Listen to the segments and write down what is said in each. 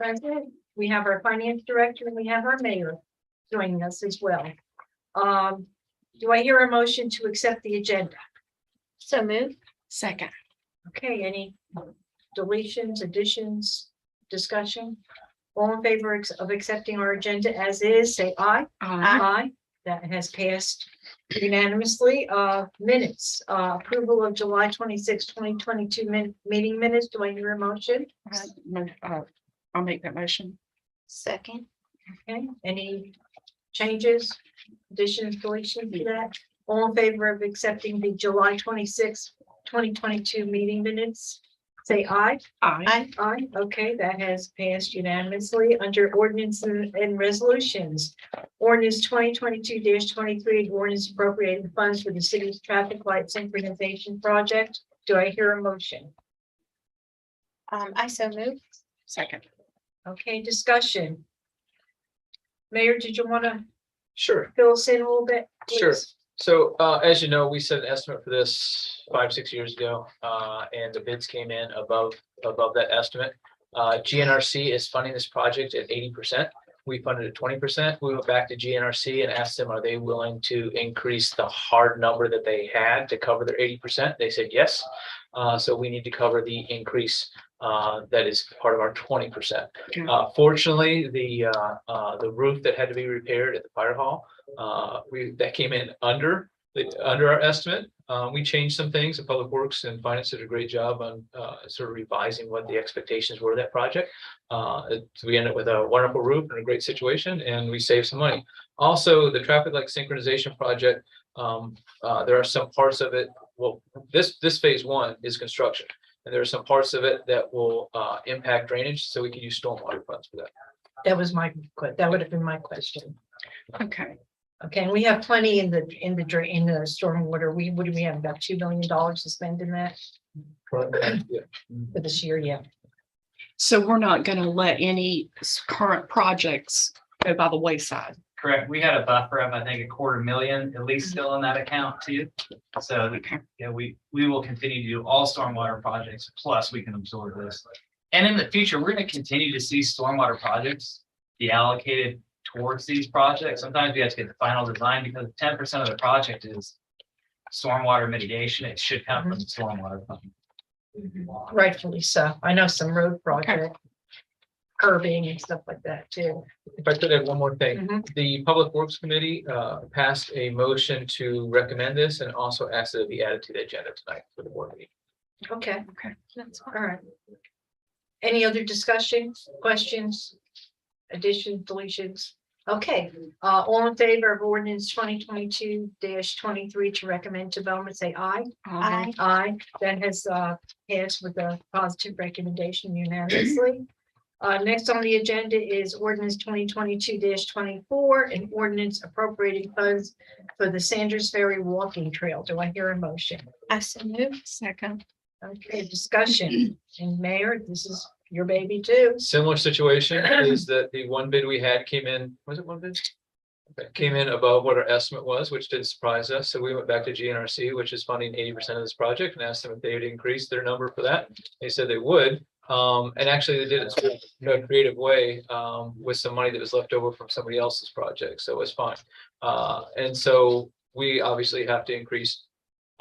present. We have our finance director and we have our mayor joining us as well. Do I hear a motion to accept the agenda? So move. Second. Okay, any deletions, additions, discussion? All in favor of accepting our agenda as is, say aye. Aye. That has passed unanimously. Minutes, approval of July 26, 2022 meeting minutes. Do I hear a motion? I'll make that motion. Second. Okay, any changes, additions, deletions to that? All in favor of accepting the July 26, 2022 meeting minutes? Say aye. Aye. Aye, okay, that has passed unanimously. Under ordinance and resolutions. Ordinance 2022-23, ordinance appropriating funds for the city's traffic light synchronization project. Do I hear a motion? I so move. Second. Okay, discussion. Mayor, did you want to Sure, fill us in a little bit? Sure. please? so as you know, we set an estimate for this 5-6 years ago, and the bids came in above that estimate. GNRC is funding this project at 80%. We funded at 20%. We went back to GNRC and asked them, are they willing to increase the hard number that they had to cover their 80%? They said yes. So we need to cover the increase that is part of our 20%. Okay. Fortunately, the roof that had to be repaired at the fire hall, that came in under our estimate. We changed some things, and Public Works and Finance did a great job on sort of revising what the expectations were of that project. So we ended up with a wonderful roof and a great situation, and we saved some money. Also, the traffic light synchronization project, there are some parts of it. Well, this phase one is construction, and there are some parts of it that will impact drainage, so we can use stormwater funds for that. That was that would have been my question. Okay. Okay, and we have plenty in the stormwater. What do we have, about $2 million to spend in that Yeah. for this year? Yeah. So we're not going to let any current projects go by the wayside. Correct. We had a buffer of, I think, $250,000 at least still in that account too. So, Okay. yeah, we will continue to do all stormwater projects, plus we can absorb this. And in the future, we're going to continue to see stormwater projects be allocated towards these projects. Sometimes we have to get the final design because 10% of the project is stormwater mitigation. It should come from the stormwater fund. Rightfully so. I know some road project curbing and stuff like that too. If I could add one more thing, Mhm. the Public Works Committee passed a motion to recommend this and also asked it to be added to the agenda tonight for the board meeting. Okay, Okay. That's all right. Any other discussion, questions, additions, deletions? Okay, all in favor of ordinance 2022-23 to recommend to Belmont, say aye. Aye. Aye, that has passed with a positive recommendation unanimously. Next on the agenda is ordinance 2022-24, an ordinance appropriating funds for the Sanders Ferry Walking Trail. Do I hear a motion? I so move. Second. Okay, discussion. And Mayor, this is your baby too. Similar situation is that the one bid we had came in, was it one bid? Okay, came in above what our estimate was, which did surprise us. So we went back to GNRC, which is funding 80% of this project, and asked them if they would increase their number for that. They said they would. And actually they did it in a creative way with some money that was left over from somebody else's project. So it was fine. And so we obviously have to increase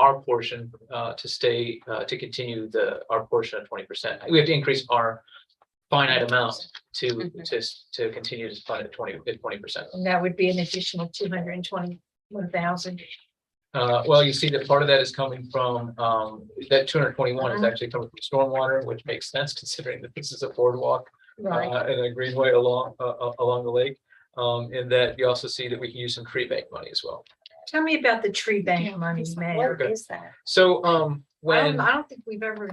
our portion to continue our portion of 20%. We have to increase our finite amount to continue to fund at 20%. And that would be an additional 221,000. Well, you see that part of that is coming from that 221 is actually coming from stormwater, which makes sense considering that this is a boardwalk Right. and a greenway along the lake. And that you also see that we can use some tree bank money as well. Tell me about the tree bank Yeah, money, it's Mayor. What is that? So when I don't think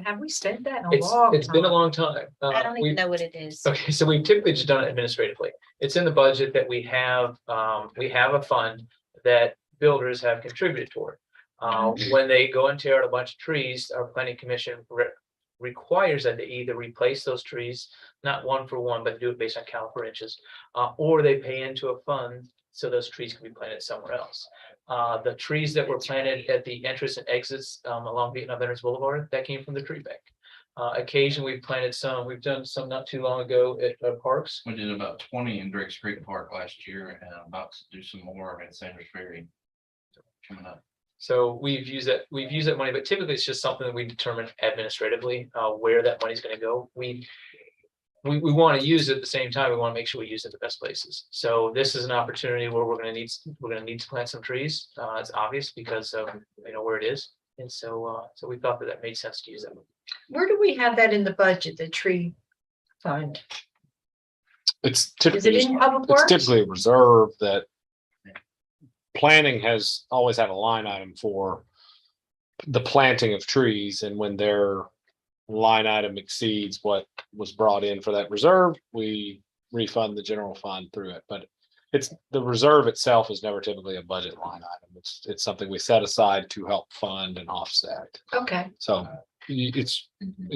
have we spent that in a it's long been a time? long time. I don't we- even know what it is. Okay, so we've typically just done it administratively. It's in the budget that we have a fund that builders have contributed toward. When they go and tear out a bunch of trees, our planning commission requires that they either replace those trees, not one for one, but do it based on caliper inches, or they pay into a fund so those trees can be planted somewhere else. The trees that were planted at the entrance and exits along Vietnam Veterans Boulevard, that came from the tree bank. Occasionally we've planted some, we've done some not too long ago at parks. We did about 20 in Drake's Creek Park last year and I'm about to do some more at Sanders Ferry. Coming up. So we've used that money, but typically it's just something that we determine administratively, where that money's gonna go. We want to use it at the same time. We want to make sure we use it at the best places. So this is an opportunity where we're gonna need to plant some trees. It's obvious because of, where it is. And so we thought that made sense to use that. Where do we have that in the budget, the tree fund? It's Is it typically, in public it's works? typically a reserve that planning has always had a line item for the planting of trees, and when their line item exceeds what was brought in for that reserve, we refund the general fund through it. But it's, the reserve itself is never typically a budget line item. It's something we set aside to help fund and offset. Okay, So it's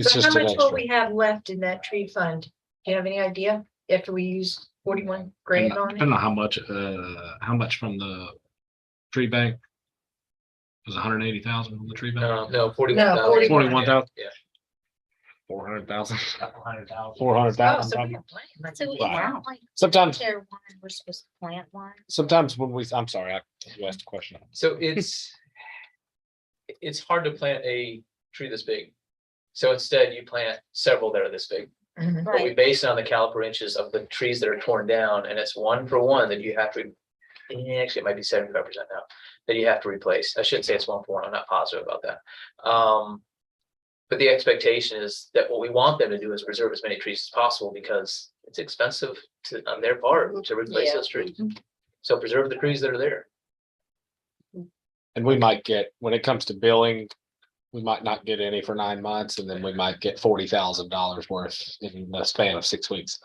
so just how an much will extra. we have left in that tree fund? Do you have any idea after we use 41 grand on I don't it? know how much from the tree bank. Was 180,000 from the tree bank? No, 41,000. No, 41. 41,000. Yeah. 400,000. Couple hundred thousand. Oh, 400,000. so we have plenty. So is Wow. that like Sometimes, there one, we're supposed to plant one? sometimes when I'm sorry, you asked a question. So it's hard to plant a tree this big. So instead you plant several that are this big. Mhm. But we base it on the caliper inches of the trees that are torn down, and it's 1 for 1 that you have to. Actually, it might be 75% now that you have to replace. I shouldn't say it's 1 for 1. I'm not positive about that. But the expectation is that what we want them to do is reserve as many trees as possible because it's expensive on their part to replace Yeah. those trees. So preserve the trees that are there. And we might get, when it comes to billing, we might not get any for 9 months, and then we might get $40,000 worth in the span of 6 weeks.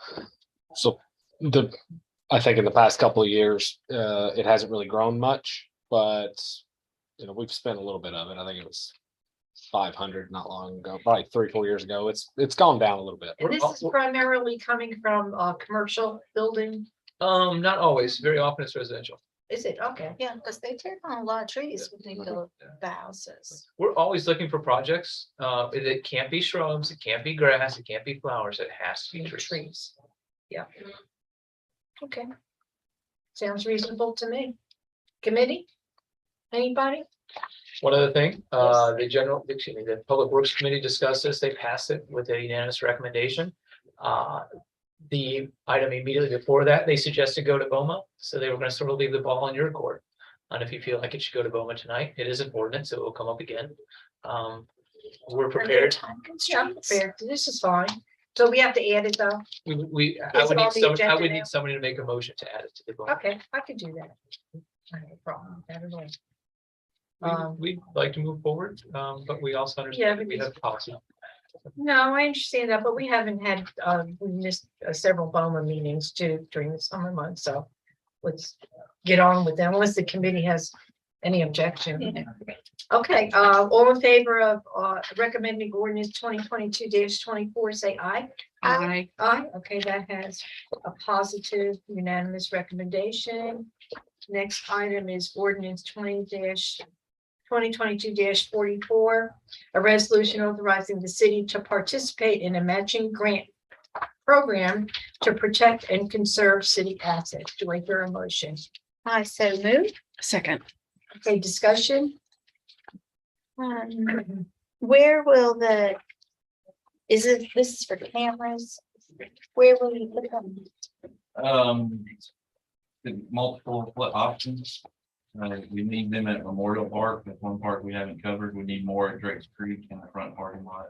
So I think in the past couple of years, it hasn't really grown much, but we've spent a little bit of it. I think it was 500 not long ago, probably 3-4 years ago. It's gone down a little bit. And this is primarily coming from commercial building, Not always, very often it's residential. is it? Okay. Yeah, because they tear down a lot of trees when they build the houses. We're always looking for projects. It can't be shrubs, it can't be grass, it can't be flowers, it has to be trees. Trees. Yeah. Okay. Sounds reasonable to me. Committee? Anybody? One other thing, the Public Works Committee discussed this, they passed it with a unanimous recommendation. The item immediately before that, they suggested go to BOMA, so they were gonna sort of leave the ball in your court. And if you feel like it should go to BOMA tonight, it is an ordinance, so it will come up again. We're Are there prepared. time Yeah, constraints? fair. This is fine. So we have to add it though. I Is would it on need the some, I agenda would now? need somebody to make a motion to add it to the BOMA. Okay, I can do that. I have a problem with that at all. We'd like to move forward, but we also understand that we have policy. No, I understand that, but we haven't had, we missed several BOMA meetings too during the summer months, so let's get on with them unless the committee has any objection. Okay, all in favor of recommending ordinance 2022-24, say aye. I, Aye, okay, that has a positive unanimous recommendation. Next item is ordinance 2022-44, a resolution authorizing the city to participate in a matching grant program to protect and conserve city assets. Do I hear a motion? I so move. second, Okay, discussion? Where will this is for cameras? Where will you put them? The multiple options. We need them at Memorial Park. That's one park we haven't covered. We need more at Drake's Creek in the front parking lot.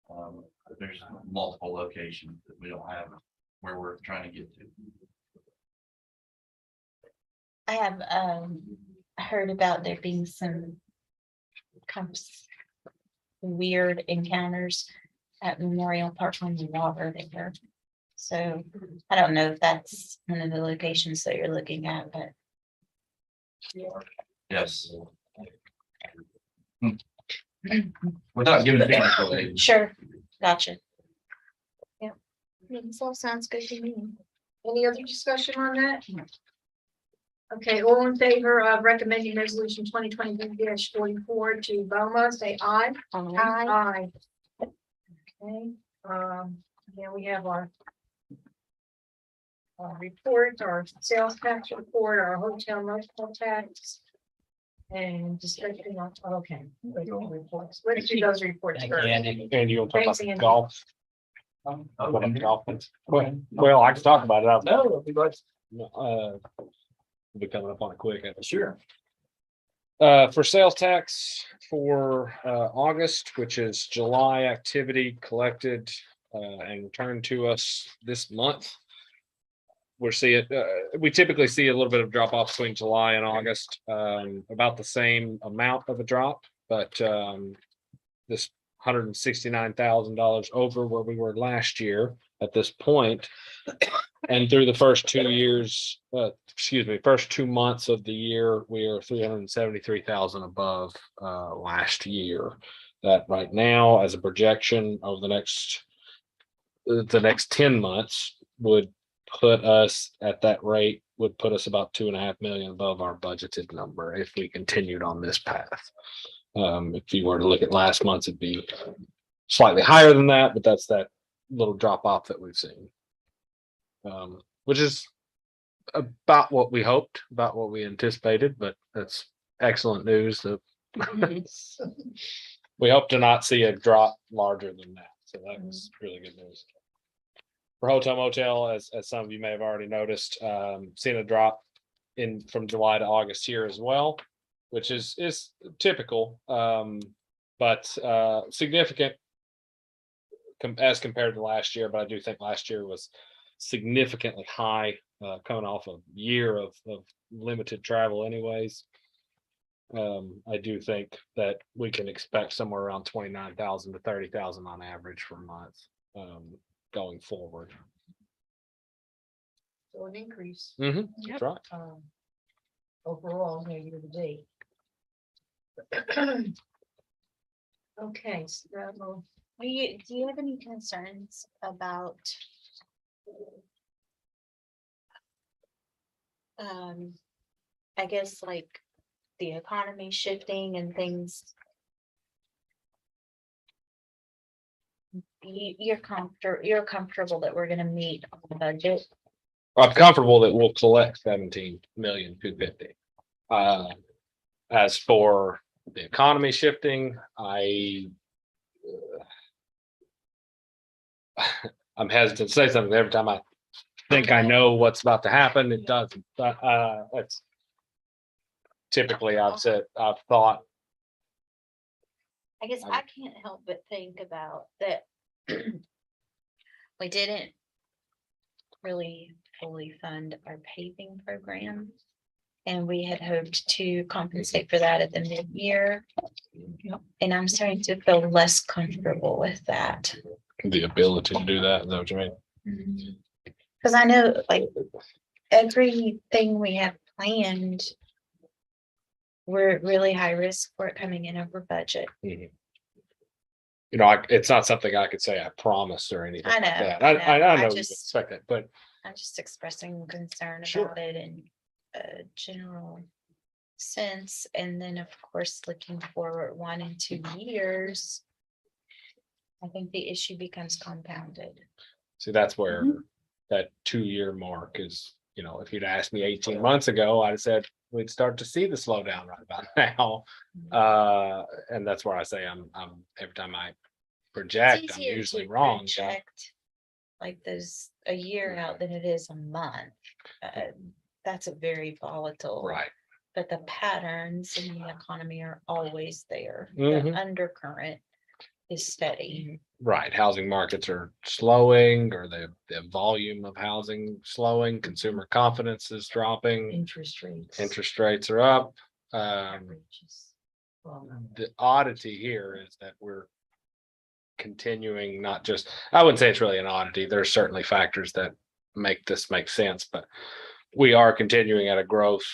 But there's multiple locations that we don't have where we're trying to get to. I have heard about there being some kind of weird encounters at Memorial Park on the water there. So I don't know if that's one of the locations that you're looking at, but Yes. Without giving it away. sure, gotcha. Yeah, this all sounds good to me. Any other discussion on that? Okay, all in favor of recommending resolution 2022-44 to BOMA, say aye. Aye. Aye. Okay, yeah, we have our report, our sales tax report, our hotel motel tax. And discussion on, okay. Reports. Let's do those reports Thank you, first. Andy. And you'll talk Thanks, about Andy. golf. Well, I can talk about it. No, it'll be good. We'll be coming up on it quick. Sure. For sales tax for August, which is July activity collected and returned to us this month. We're seeing, we typically see a little bit of drop off between July and August, about the same amount of a drop, but this $169,000 over where we were last year at this point. And through the first 2 years, first 2 months of the year, we are 373,000 above last year. That right now, as a projection over the next 10 months would put us at that rate, would put us about 2.5 million above our budgeted number if we continued on this path. If you were to look at last month's, it'd be slightly higher than that, but that's that little drop off that we've seen. Which is about what we hoped, about what we anticipated, but that's excellent news. We hope to not see a drop larger than that. So that was really good news. For hotel motel, as some of you may have already noticed, seen a drop from July to August here as well, which is typical, but significant as compared to last year. But I do think last year was significantly high, coming off a year of limited travel anyways. I do think that we can expect somewhere around 29,000 to 30,000 on average per month, going forward. So an increase, That's right. overall, year to date. Okay, so, Do you have any concerns about I guess like the economy shifting and things? You're comfortable that we're gonna meet on the budget? I'm comfortable that we'll collect 17,250,000. As for the economy shifting, I'm hesitant to say something. Every time I think I know what's about to happen, it doesn't. But that's typically I've thought. I guess I can't help but think about that. We didn't really fully fund our paving program. And we had hoped to compensate for that at the mid-year. And I'm starting to feel less comfortable with that. The ability to do that, is that what you mean? Because I know like everything we have planned, we're at really high risk for it coming in over budget. You know, it's not something I could say I promise or anything. I know, like that. I know. I I know you just- expect that, but I'm just expressing concern Sure. about it in a general sense. And then, of course, looking forward 1 and 2 years, I think the issue becomes compounded. see, that's where that 2 year mark is. You know, if you'd asked me 18 months ago, I'd have said we'd start to see the slowdown right about now. And that's where I say I'm every time I project, It's I'm easier usually to wrong. project like there's a year out than it is a month. That's a very volatile. Right. But the patterns in the economy are always there. Mhm. The undercurrent is steady. Right. Housing markets are slowing, or the volume of housing slowing, consumer confidence is dropping, interest rates. interest rates are up. Averages. The oddity here is that we're continuing, not just, I wouldn't say it's really an oddity. There's certainly factors that make this make sense, but we are continuing at a growth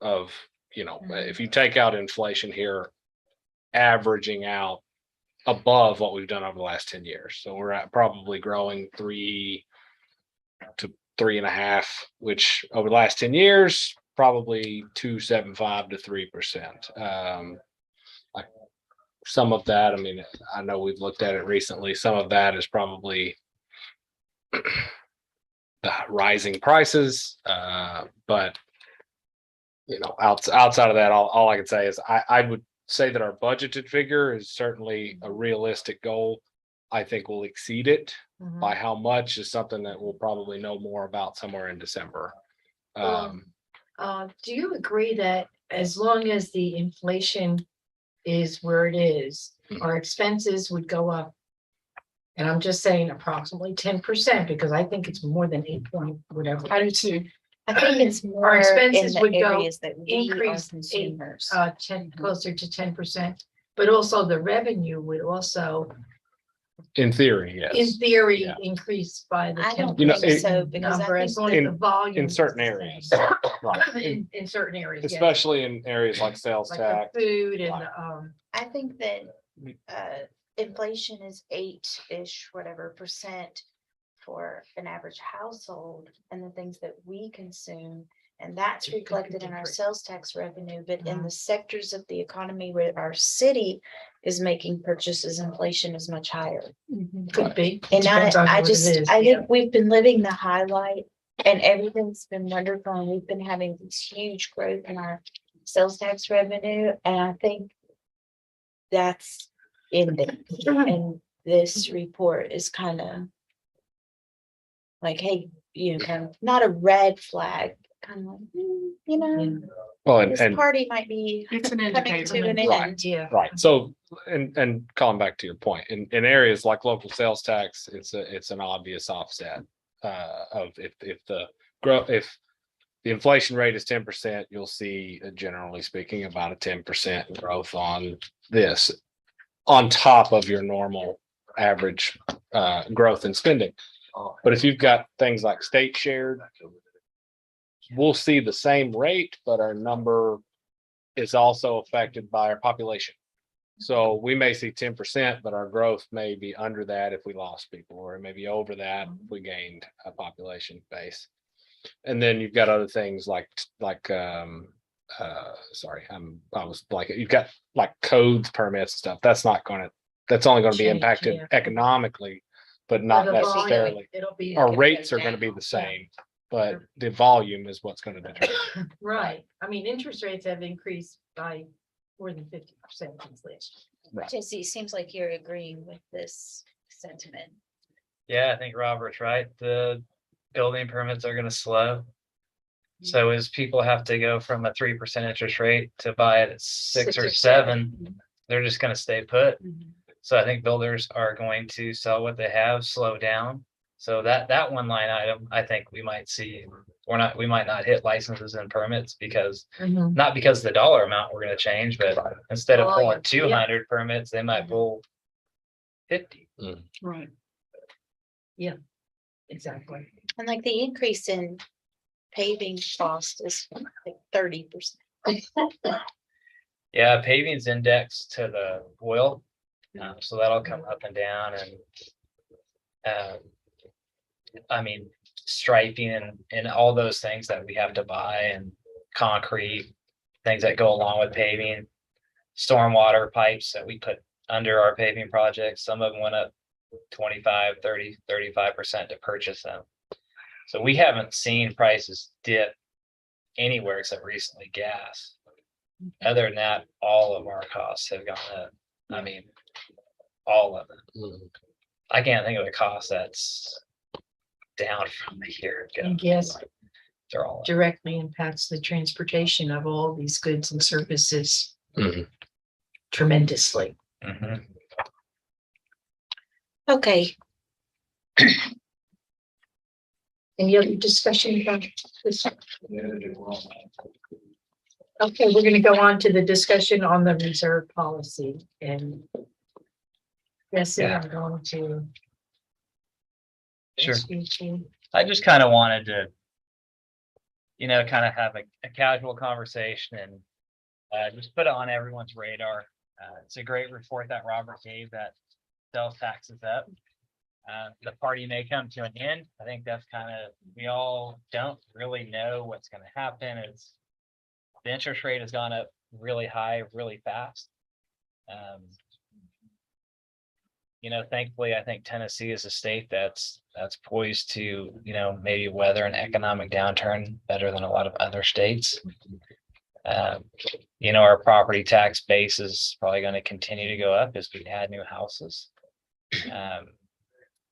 of, if you take out inflation here, averaging out above what we've done over the last 10 years. So we're at probably growing 3 to 3.5, which over the last 10 years, probably 2.75 to 3%. some of that, I mean, I know we've looked at it recently, some of that is probably the rising prices, but you know, outside of that, all I can say is I would say that our budgeted figure is certainly a realistic goal. I think we'll exceed it. Mhm. By how much is something that we'll probably know more about somewhere in December. Do you agree that as long as the inflation is where it is, our expenses would go up? And I'm just saying approximately 10%, because I think it's more than 8 point whatever. I do too. I think it's more in expenses the would go areas that we are increase consumers. 10, closer to 10%, but also the revenue would also, In theory, in yes, theory, Yeah. increase by the I don't 10%. You know, think so, because Number, I as think long as the in- volume. in is certain the areas. same. Right. In certain areas, yes. Especially in areas like sales Like tax. the food and, I think that inflation is 8-ish, whatever percent for an average household and the things that we consume. And that's It could be reflected in our different. sales tax revenue, but in Mhm. the sectors of the economy where our city is making purchases, inflation is much higher. could be. And Depends on I what it just, is, I yeah. think we've been living the highlight and everything's been wonderful. And we've been having this huge growth in our sales tax revenue. And I think that's ending. And this report is kind of like, hey, you know, kind of not a red flag, kind of like, you know, Well, this and party might be It's an coming indicator. to an Right. end. Yeah. right, so and calling back to your point, in areas like local sales tax, it's an obvious offset. Of if the growth, if the inflation rate is 10%, you'll see, generally speaking, about a 10% growth on this. On top of your normal average growth in spending. But if you've got things like state shared, we'll see the same rate, but our number is also affected by our population. So we may see 10%, but our growth may be under that if we lost people, or it may be over that if we gained a population base. And then you've got other things like sorry, I was like, you've got like codes, permits, stuff. That's only gonna be Change, impacted yeah. economically, but Or not the volume, necessarily. it'll be. Our rates are gonna be the same, but the volume is what's gonna determine. Right, I mean, interest rates have increased by more than 50% since last Jesse, it seems like you're agreeing with this sentiment. Yeah, I think Robert's right. The building permits are gonna slow. So as people have to go from a 3% interest rate to buy it at 6 or 7, they're just gonna stay put. So I think builders are going to sell what they have, slow down. So that one line item, I think we might see, we might not hit licenses and permits because, year. not because of the dollar amount we're gonna change, but instead of Volume, pulling yeah. 200 permits, they might Mhm. pull 50. Right. Exactly. And like the increase in paving cost is like 30%. Yeah, paving's indexed to the oil, so that'll come up and down and. I mean, striping and all those things that we have to buy and concrete, things that go along with paving. Stormwater pipes that we put under our paving projects, some of them went up 25, 30, 35% to purchase them. So we haven't seen prices dip anywhere except recently gas. Other than that, all of our costs have gone up. I mean, all of it. I can't think of a cost that's down from a year ago. And yes, They're all up. directly impacts the transportation of all these goods and services Mhm. tremendously. Mhm. Okay, Any other discussion about this? Okay, we're gonna go on to the discussion on the reserve policy and. Yes, I'm going to. Sure. ask you to- I just kind of wanted to, kind of have a casual conversation and just put it on everyone's radar. It's a great report that Robert gave that sales tax is up. The party may come to an end. I think that's we all don't really know what's going to happen. The interest rate has gone up really high, really fast. thankfully, I think Tennessee is a state that's poised to, maybe weather an economic downturn better than a lot of other states. Our property tax base is probably going to continue to go up as we add new houses.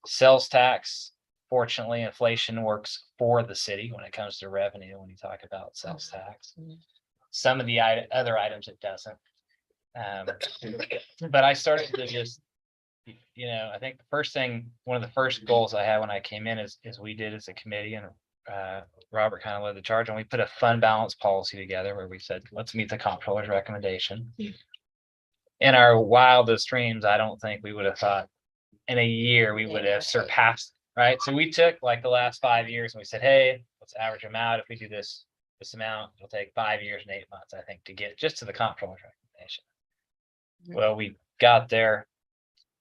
Sales tax, fortunately, inflation works for the city when it comes to revenue, when you talk about sales tax. Some of the other items it doesn't. But I started to just, I think one of the first goals I had when I came in is we did as a committee, and Robert kind of led the charge, and we put a fund balance policy together where we said, let's meet the comptroller's recommendation. In our wildest dreams, I don't think we would have thought in a year we would have surpassed, right? So we took like the last 5 years and we said, hey, let's average them out. If we do this amount, it'll take 5 years and 8 months, I think, to get just to the comptroller's recommendation. Well, we got there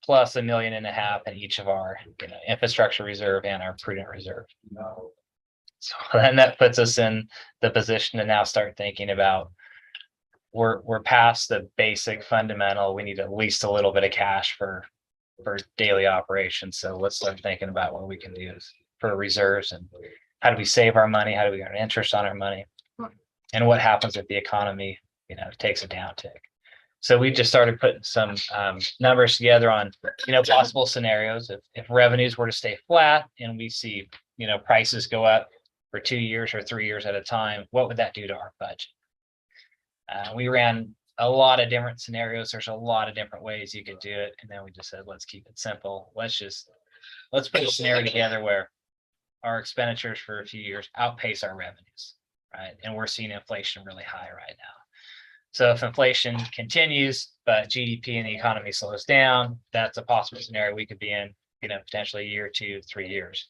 plus $1.5 million in each of our infrastructure reserve and our prudent reserve. So then that puts us in the position to now start thinking about we're past the basic fundamental. We need at least a little bit of cash for daily operations. So let's start thinking about what we can do for reserves, and how do we save our money? How do we earn interest on our money? And what happens if the economy, takes a downtick? So we just started putting some numbers together on, possible scenarios. If revenues were to stay flat and we see, prices go up for 2 years or 3 years at a time, what would that do to our budget? We ran a lot of different scenarios. There's a lot of different ways you could do it. And then we just said, let's keep it simple. Let's put a scenario together where our expenditures for a few years outpace our revenues, right? And we're seeing inflation really high right now. So if inflation continues, but GDP and the economy slows down, that's a possible scenario we could be in, potentially a year, 2, 3 years.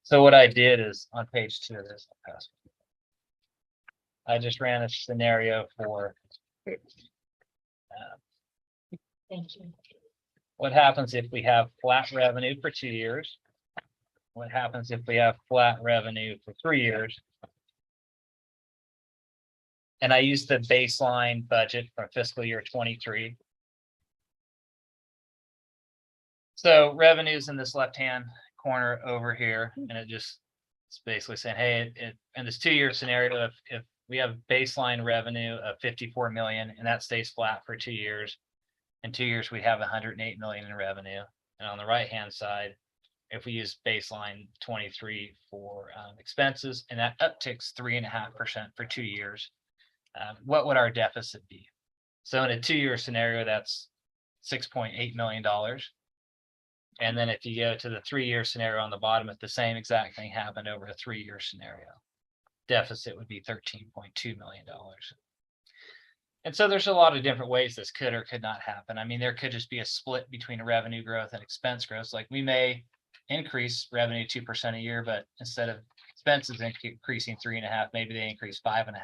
So what I did is on page 2 of this, I just ran a scenario for Thank you. what happens if we have flat revenue for 2 years. What happens if we have flat revenue for 3 years? And I used the baseline budget from fiscal year 23. So revenues in this left-hand corner over here, and it's basically saying, hey, in this 2-year scenario, if we have baseline revenue of 54 million and that stays flat for 2 years, in 2 years, we have 108 million in revenue. And on the right-hand side, if we use baseline 23 for expenses, and that upticks 3.5% for 2 years, what would our deficit be? So in a 2-year scenario, that's $6.8 million. And then if you go to the 3-year scenario on the bottom, if the same exact thing happened over a 3-year scenario, deficit would be $13.2 million. And so there's a lot of different ways this could or could not happen. I mean, there could just be a split between revenue growth and expense growth. Like we may increase revenue 2% a year, but instead of expenses increasing 3.5, maybe they increase 5.5,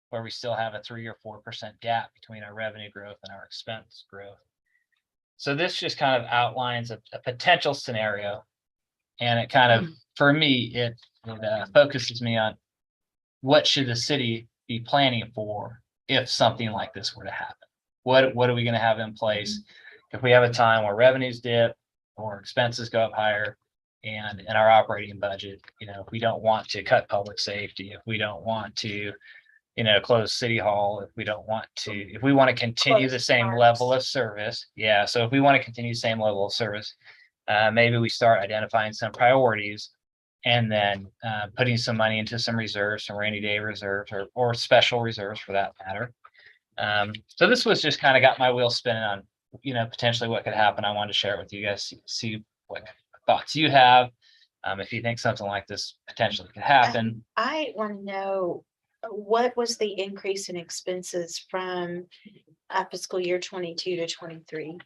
where we still have a 3 or 4% gap between our revenue growth and our expense growth. So this just kind of outlines a potential scenario, and it kind of, for me, it focuses me on what should the city be planning for if something like this were to happen. What are we going to have in place if we have a time where revenues dip or expenses go up higher, and in our operating budget, if we don't want to cut public safety, if we don't want to close City Hall, if we want to continue the same level of service. Yeah. So if we want to continue the same level of service, maybe we start identifying some priorities and then putting some money into some reserves, some rainy day reserves or special reserves for that matter. So this was just kind of got my wheels spinning on, potentially what could happen. I wanted to share it with you guys, see what thoughts you have. If you think something like this potentially could happen. I want to know, what was the increase in expenses from fiscal year 22 to 23?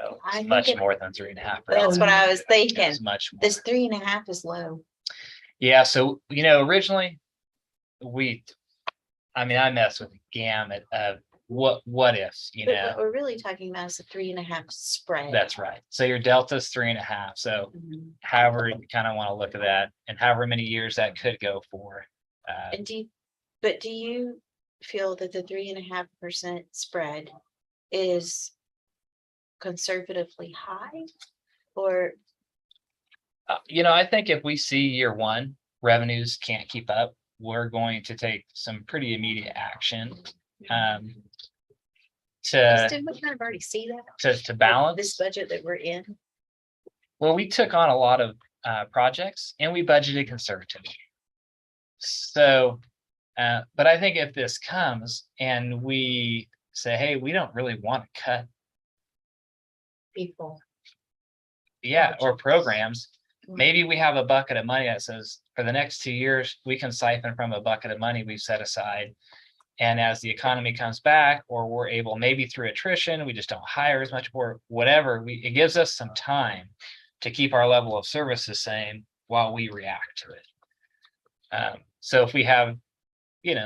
Oh, I think much it- more than 3.5. That's what I was thinking. It's much more. This 3.5 is low. Yeah, so originally I messed with the gamut of what ifs, But what we're really talking about is a 3.5 spread. That's right. So your delta's 3.5. So Mhm. however you kind of want to look at that, and however many years that could go for. And do you feel that the 3.5% spread is conservatively high? Or, I think if we see year one revenues can't keep up, we're going to take some pretty immediate action. To didn't we kind of already see that? to This balance. budget that we're in? Well, we took on a lot of projects and we budgeted conservatively. So, but I think if this comes and we say, hey, we don't really want to cut, People. or programs, maybe we have a bucket of money that says for the next 2 years, we can siphon from a bucket of money we've set aside. And as the economy comes back, or we're able, maybe through attrition, we just don't hire as much or whatever, it gives us some time to keep our level of service the same while we react to it. So if we have,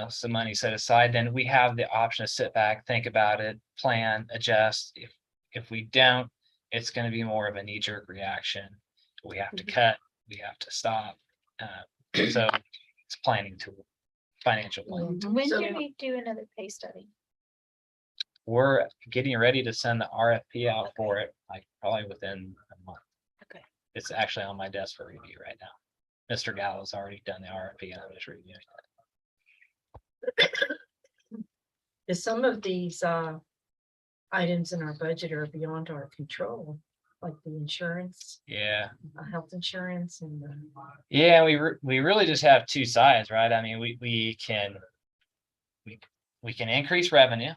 some money set aside, then we have the option to sit back, think about it, plan, adjust. If we don't, it's going to be more of a knee-jerk reaction. We have to cut, we have to stop. So it's planning tool, financial plan. When So- do we do another pay study? We're getting ready to send the RFP out for it, like probably within a month. Okay. It's actually on my desk for review right now. Mr. Gallo's already done the RFP and I'm just reviewing it. Is some of these items in our budget are beyond our control, like the insurance, Yeah, health insurance and yeah, we really just have two sides, right? I mean, we can increase revenue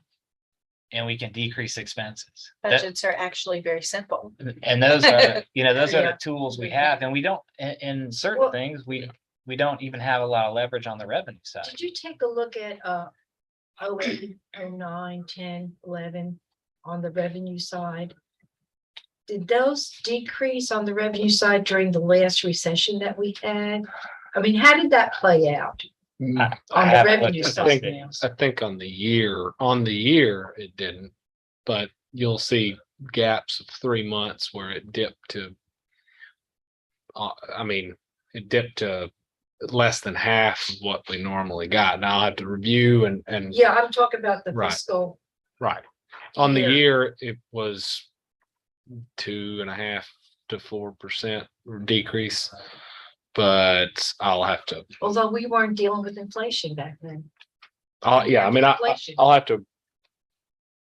and we can decrease expenses. That- Budgets are actually very simple. And those are, those are Yeah. the tools we have, and we don't, in certain Well- things, we don't even have a lot of leverage on the revenue side. Did you take a look at 08, 09, 10, 11 on the revenue side? Did those decrease on the revenue side during the last recession that we had? I mean, how did that play out I on the haven't revenue looked at side those now? I think on the year it didn't, but you'll see gaps of 3 months where it dipped to. It dipped to less than half of what we normally got. Now I'll have to review and. Yeah, I'm talking about the Right. fiscal. Right. On the Year. year, it was 2.5 to 4% decrease. But I'll have to, Although we weren't dealing with inflation back then. yeah, I mean, Inflation. I'll have to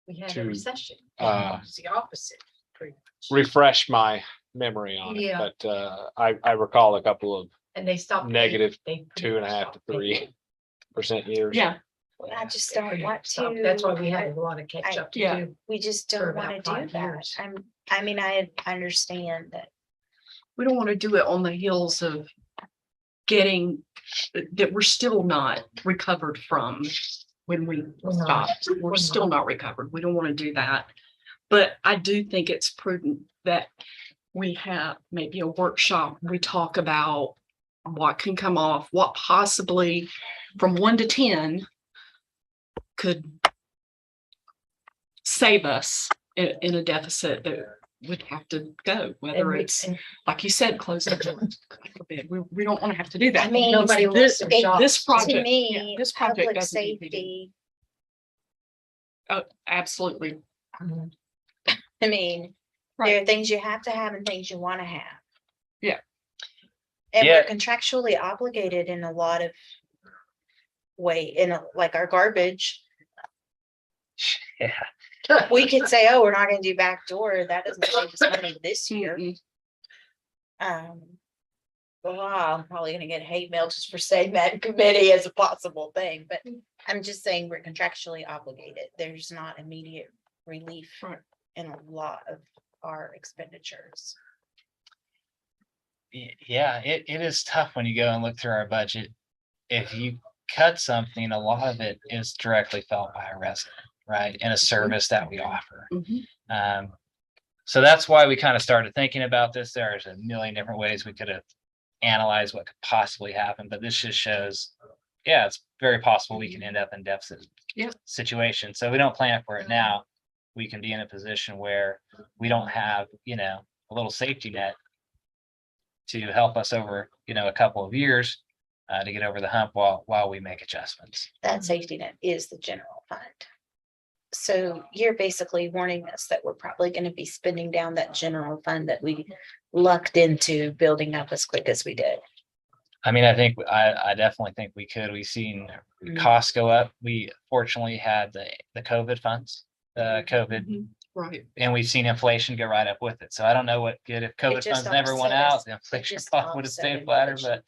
We had a To, recession. uh, It's the opposite. pretty much. refresh my memory on it, Yeah. but I recall a couple of And they stopped. negative they- 2.5 to 3% years. Yeah, I just don't want So to. That's why we had a lot of catch up to Yeah. do. We just for don't want to about do 5 that. years. I understand that. we don't want to do it on the heels of getting that we're still not recovered from when we We're not. stopped. We're We're still not. not recovered. We don't want to do that. But I do think it's prudent that we have maybe a workshop. We talk about what can come off, what possibly from 1 to 10 could save us in a deficit that would have to go, And whether we- it's, and like you said, close the door. God forbid. We don't want to have to do that. I mean, Nobody wants This, their it- jobs. this To project, yeah, me, this project public doesn't need to be- safety, oh, absolutely. Mhm. I mean, there Right. are things you have to have and things you want to have. Yeah. And Yeah. we're contractually obligated in a lot of like our garbage. Yeah, We could say, oh, we're not gonna do backdoor. That doesn't save us money this year. Mm-mm. Well, I'm probably gonna get hate mail just for saying that in committee as a possible thing, but I'm just saying we're contractually obligated. There's not immediate relief Right. in a lot of our expenditures. yeah, it is tough when you go and look through our budget. If you cut something, a lot of it is directly felt by a resident, right? And a service that we offer. Mhm. So that's why we kind of started thinking about this. There's a million different ways we could have analyzed what could possibly happen, but this just shows, yeah, it's very possible we can end up in deficit Yeah. situation. So we don't plan for it now. We can be in a position where we don't have, a little safety net to help us over, a couple of years. to get over the hump while we make adjustments. That safety net is the general fund. So you're basically warning us that we're probably gonna be spending down that general fund that we lucked into building up as quick as we did. I mean, I definitely think we could. We've seen Mm. costs go up. We fortunately had the COVID funds, COVID, Right. and we've seen inflation go right up with it. So I don't know what good if COVID just funds never went offset out, us. the inflation just cost would have offset stayed flatter, inflation.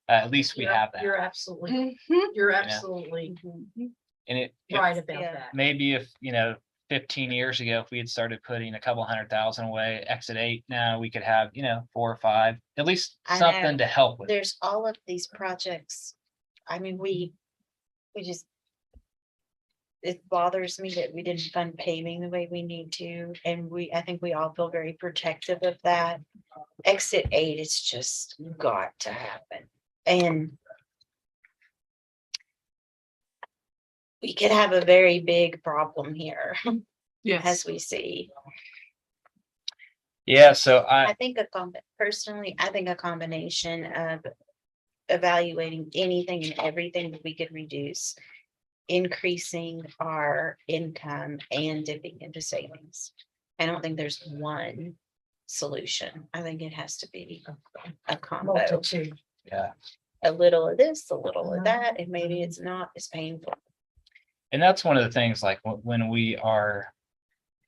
but at least we have that. You're absolutely, you're absolutely And it, right about Yeah. that. maybe if, 15 years ago, if we had started putting a couple 100,000 away, exit 8, now we could have, 4 or 5, at least I know. something to help with. There's all of these projects. I mean, we just. It bothers me that we didn't fund paving the way we need to, and I think we all feel very protective of that. Exit 8, it's just got to happen, and. We could have a very big problem here, Yes. as we see. Yeah, so I think personally, I think a combination of evaluating anything and everything that we could reduce, increasing our income and dipping into savings. I don't think there's one solution. I think it has to be a combo, Multitude. yeah. a little of this, a little of Mhm. that, and maybe it's not as painful. And that's one of the things, like when we are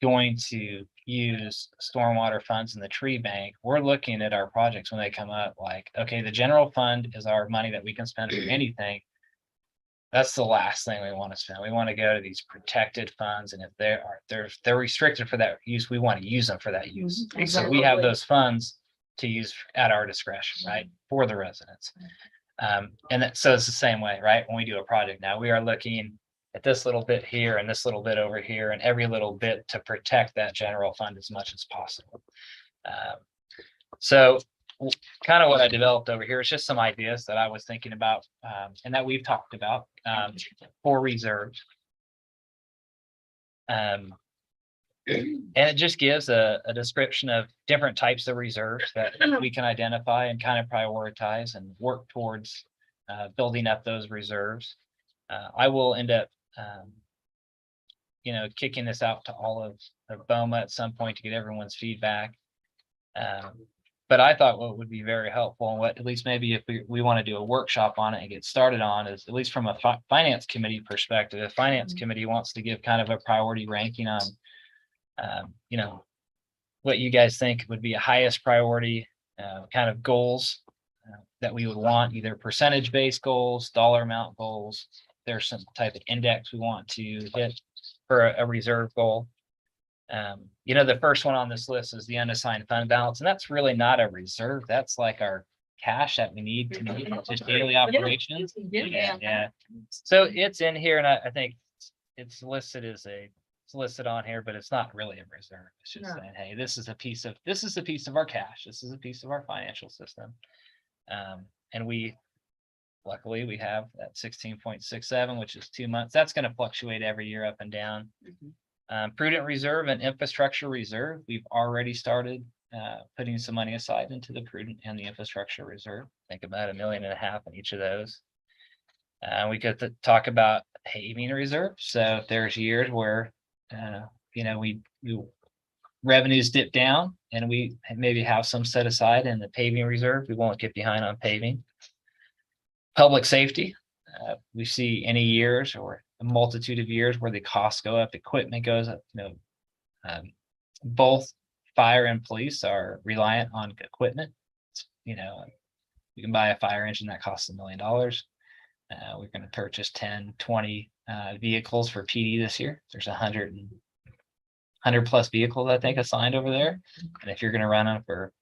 going to use stormwater funds in the tree bank, we're looking at our projects when they come up, like, okay, the general fund is our money that we can spend for anything. That's the last thing we want to spend. We want to go to these protected funds, and if they're restricted for that use, we want to use them for that use. And so we have Absolutely. those funds to use at our discretion, right, for the residents. So it's the same way, right? When we do a project now, we are looking at this little bit here and this little bit over here and every little bit to protect that general fund as much as possible. So kind of what I developed over here is just some ideas that I was thinking about and that we've talked about for reserves. And it just gives a description of different types of reserves that we can identify and kind of prioritize and work towards building up those reserves. I will end up, kicking this out to all of BOMA at some point to get everyone's feedback. But I thought what would be very helpful, and what at least maybe if we want to do a workshop on it and get started on, is at least from a finance committee perspective, if finance committee wants to give kind of a priority ranking on, what you guys think would be a highest priority kind of goals that we would want, either percentage-based goals, dollar amount goals. There's some type of index we want to hit for a reserve goal. The first one on this list is the unassigned fund balance, and that's really not a reserve. That's like our cash that we need to meet just daily operations. Yeah. So it's in here, and I think it's listed on here, but it's not really a reserve. It's just No. saying, hey, this is a piece of our cash. This is a piece of our financial system. And luckily we have that 16.67, which is 2 months. That's going to fluctuate every year up and down. Prudent reserve and infrastructure reserve. We've already started putting some money aside into the prudent and the infrastructure reserve. Think about $1.5 million in each of those. We could talk about paving reserve. So if there's years where, we revenues dip down and we maybe have some set aside in the paving reserve, we won't get behind on paving. Public safety. We see any years or a multitude of years where the costs go up, equipment goes up. Both fire and police are reliant on equipment. You can buy a fire engine that costs $1 million. We're going to purchase 10, 20 vehicles for PD this year. There's 100 plus vehicles, I think, assigned over there. And if you're going to run them for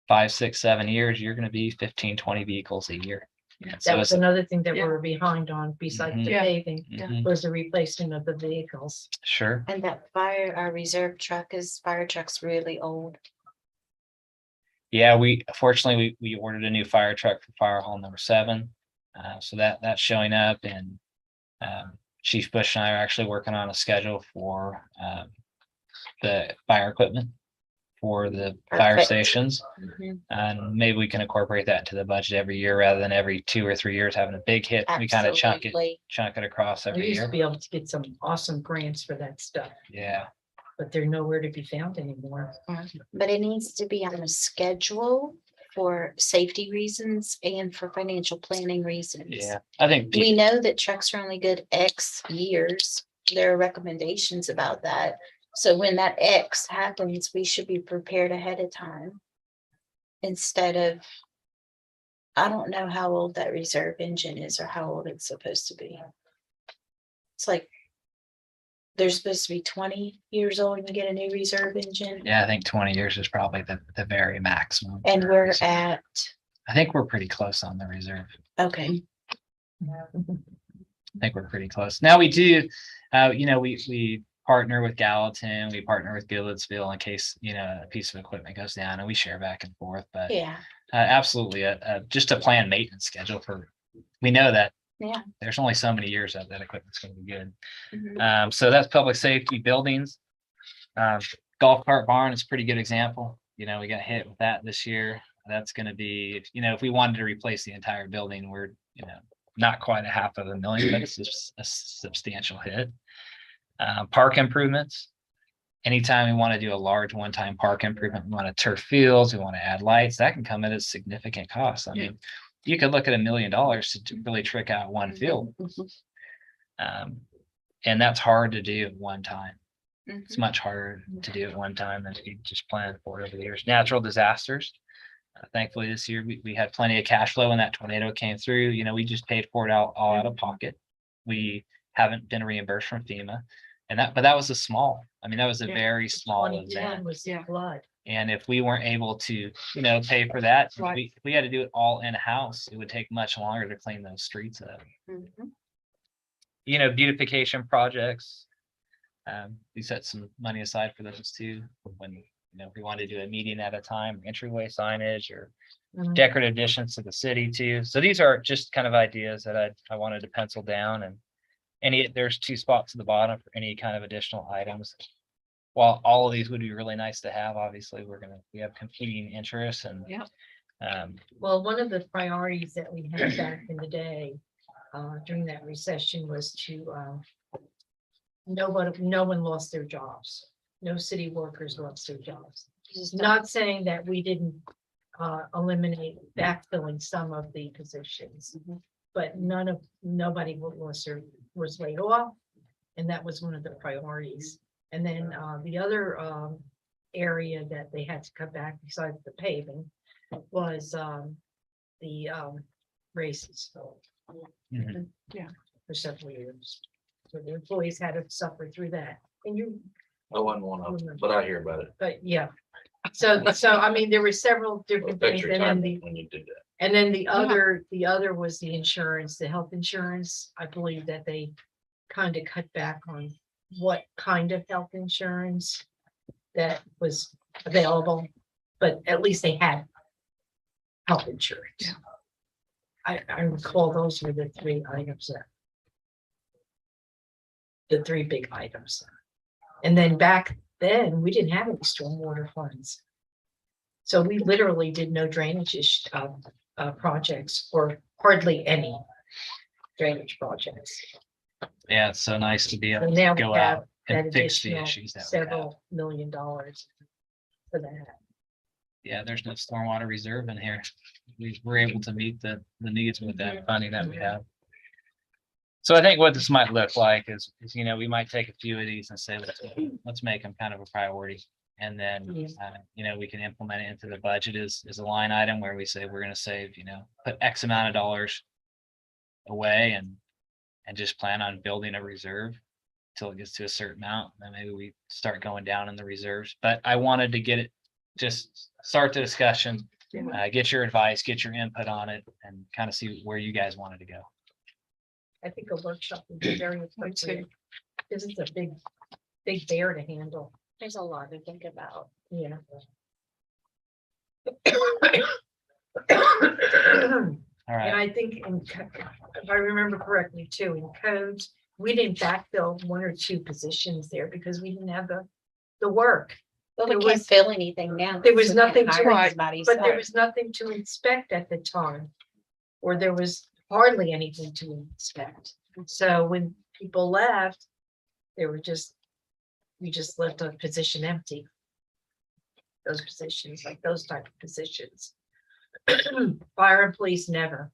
5, 6, 7 years, you're going to be 15, 20 vehicles a year. And so That was it's- another thing that we Yeah. were behind on besides the Mhm. paving, Mhm. was the replacement of the vehicles. Sure. And that our reserve fire truck's really old. Yeah, fortunately we ordered a new fire truck for fire hall number 7. So that's showing up, and Chief Bush and I are actually working on a schedule for the fire equipment for the fire Perfect. stations. Mhm. And maybe we can incorporate that into the budget every year rather than every 2 or 3 years having a big hit. We kind of Absolutely. chunk it across We every used to year. be able to get some awesome grants for that stuff, Yeah. but they're nowhere to be found anymore. But it needs to be on a schedule for safety reasons and for financial planning reasons. Yeah. I think, We know that trucks are only good X years. There are recommendations about that. So when that X happens, we should be prepared ahead of time. Instead of, I don't know how old that reserve engine is or how old it's supposed to be. It's like, they're supposed to be 20 years old and you get a new reserve engine. yeah, I think 20 years is probably the very maximum. And for we're reserve. at, I think we're pretty close on the reserve. okay, I think we're pretty close. Now we do, we partner with Gallatin, we partner with Goodlettsville in case, a piece of equipment goes down and we share back and forth, but yeah, absolutely, just a planned maintenance schedule we know that yeah. there's only so many years that equipment's gonna be good. Mhm. So that's public safety buildings. Golf cart barn is a pretty good example. We got hit with that this year. That's gonna be, if we wanted to replace the entire building, we're, not quite $500,000, but it's just a substantial hit. Park improvements. Anytime we want to do a large one-time park improvement, we want to turf fields, we want to add lights, that can come at a significant cost. I mean, you could look at $1 million to really trick out one field. And that's hard to do at one time. It's Mhm. much harder to do at one time than if you just plan for it over the years. Natural disasters. Thankfully, this year we had plenty of cash flow when that tornado came through. We just paid for it all out of pocket. We haven't been reimbursed from FEMA. But that was that was a Yeah. very small 2010 event. was the flood. And if we weren't able to, pay for that, Right. if we had to do it all in-house, it would take much longer to clean those streets up. Mhm. Beautification projects. We set some money aside for those too, when, if we wanted to do a meeting at a time, entryway signage or Mhm. decorative additions to the city too. So these are just kind of ideas that I wanted to pencil down, and there's 2 spots at the bottom for any kind of additional items. While all of these would be really nice to have, obviously, we have competing interests and. Yep. Well, one of the priorities that we had back in the day, during that recession was to, no one lost their jobs. No city workers lost their jobs. Not saying that we didn't, eliminate backfilling some of the positions. But nobody was laid off. And that was one of the priorities. And then, the other, area that they had to cut back besides the paving was, the, races. Mhm. For several years. So the employees had to suffer through that. And I wasn't one of them, but I hear about it. but yeah. So I mean, there were several different things. Affects And then retirement when you do that. and then the other was the insurance, the health insurance. I believe that they kind of cut back on what kind of health insurance that was available, but at least they had health insurance. I recall those were the 3 items there. The 3 big items. And then back then, we didn't have any stormwater funds. So we literally did no drainage projects or hardly any drainage projects. Yeah, it's so nice to be So able to now we go have out that and fix the additional issues that we have. several $1 million for that. Yeah, there's no stormwater reserve in here. We're able to meet the needs with that funding that we have. So I think what this might look like is, we might take a few of these and say, let's make them kind of a priority. And then, we can implement it into the budget as a line item where we say we're gonna save, put X amount of dollars away and just plan on building a reserve till it gets to a certain amount. Then maybe we start going down in the reserves. But I wanted to get it, just start the discussion, get your advice, get your input on it, and kind of see where you guys wanted to go. I think a workshop would be very appropriate. This is a big bear to handle. There's a lot to think about. Yeah. All And right, I think if I remember correctly too, in codes, we didn't backfill 1 or 2 positions there because we didn't have the work. But we There can't was- fill anything now. there was so we can't nothing to hire write, anybody, but so- there was nothing to inspect at the time. Or there was hardly anything to inspect. So when people left, they were just, we just left a position empty. Those positions, like those type of positions. Fire and police, never,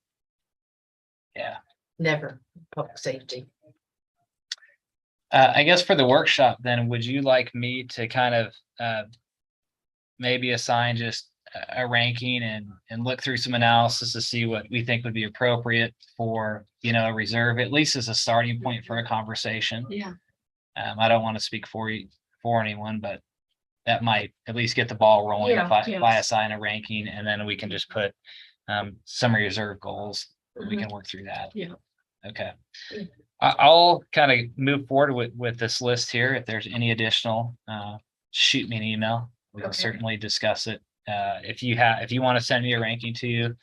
Yeah. never, public safety. I guess for the workshop, then, would you like me to kind of maybe assign just a ranking and look through some analysis to see what we think would be appropriate for, a reserve, at least as a starting point for a conversation? Yeah. I don't want to speak for you, for anyone, but that might at least get the ball rolling if I Yes. assign a ranking, and then we can just put some reserve goals. We Mhm. can work through that. Yeah. Okay. Yeah. I'll kind of move forward with this list here. If there's any additional, shoot me an email. We can Okay. certainly discuss it. If you want to send me a ranking to you,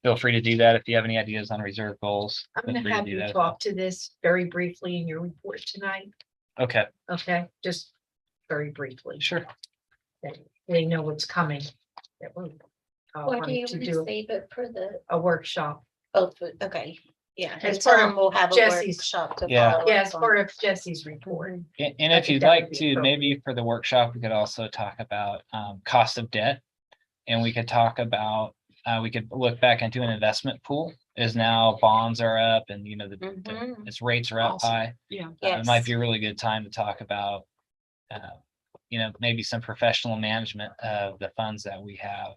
feel free to do that. If you have any ideas on reserve goals. I'm feel gonna free to have do you that as well. talk to this very briefly in your report tonight, Okay, okay? Just very briefly. sure. They know what's coming. That we're, Why do you wanting to want to do save it for the, a workshop. okay, yeah. As and part tell of them we'll have a Jesse's- workshop to Yeah. follow Yeah, up as on. part of Jesse's report. And I if think you'd that would like be to, maybe for the workshop, we could also talk about cost of debt. And we could talk about, we could look back into an investment pool, as now bonds are up and Mhm. its rates are up Awesome. high. Yeah. It might Yes. be a really good time to talk about, maybe some professional management of the funds that we have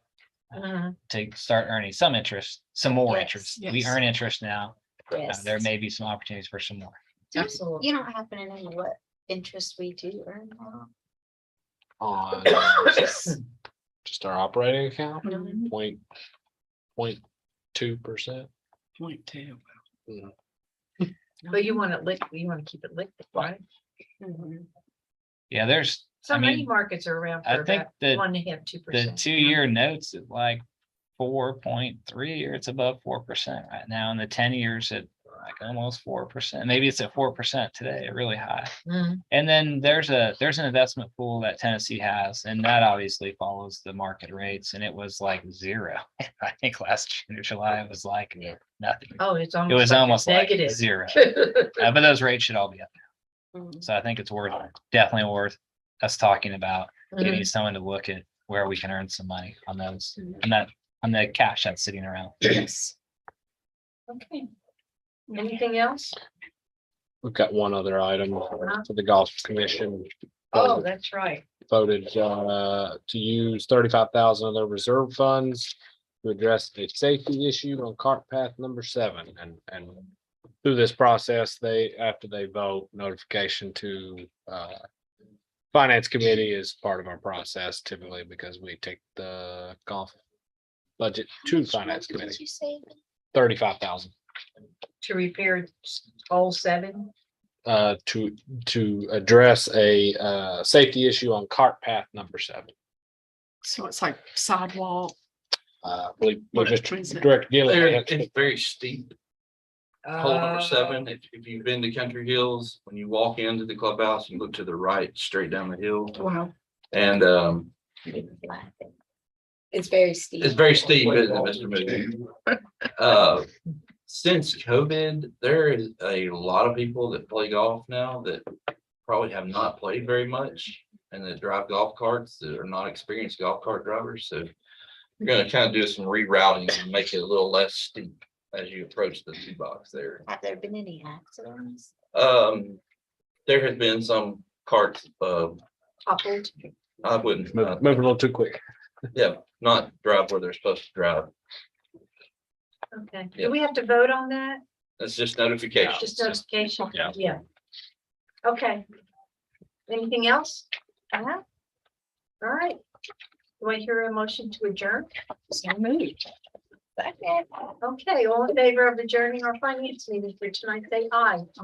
Mhm. to start earning some interest, some more Yes. interest. We Yes. earn interest now. Yes. There may be some opportunities for some more. Absolutely. You don't happen to know what interest we do earn now? On just our operating account, Mhm. 0.2%. 0.2. But you want it liquid, you want to keep it liquid, right? Yeah, there's, So many mean, markets are around I for think about that 1.5%, the 2%. 2-year notes at like 4.3, or it's above 4% right now, and the 10 years at like almost 4%. Maybe it's at 4% today, really high. Mhm. And then there's an investment pool that Tennessee has, and that obviously follows the market rates, and it was like 0. I think last June or July it was like nothing. Oh, it's It was almost like negative. 0. But those rates should all be up. Mhm. So I think it's definitely worth us talking about getting Mhm. someone to look at where we can earn some money on those, on the cash that's sitting around. Yes. Okay. Anything else? We've got one other item for the golf commission. Oh, that's right. Voted to use 35,000 of their reserve funds to address a safety issue on cart path number 7. And through this process, after they vote, notification to finance committee is part of our process typically, because we take the golf budget to finance What did committee. you say? 35,000 To repair hole 7. to address a safety issue on cart path number 7. So it's like sidewalk. I believe What Mr. is it? Director Gillian. It's very steep. Hole number 7, if you've been to Country Hills, when you walk into the clubhouse, you look to the right, straight down the hill. Wow. And It's very steep. it's very steep, isn't it, Mr. Moody? Since COVID, there is a lot of people that play golf now that probably have not played very much, and that drive golf carts that are not experienced golf cart drivers. So we're gonna kind of do some rerouting and make it a little less steep as you approach the tee box there. Have there been any accidents? There has been some carts, Toppled. I wouldn't, Moving a little too quick. not drive where they're supposed to drive. Okay. Yeah. Do we have to vote on that? That's just notification. Just notification? Yeah. Yeah. Okay. Anything else? All right. Do I hear a motion to adjourn? So moved. Okay, all in favor of adjourning our finance meeting for tonight, say aye.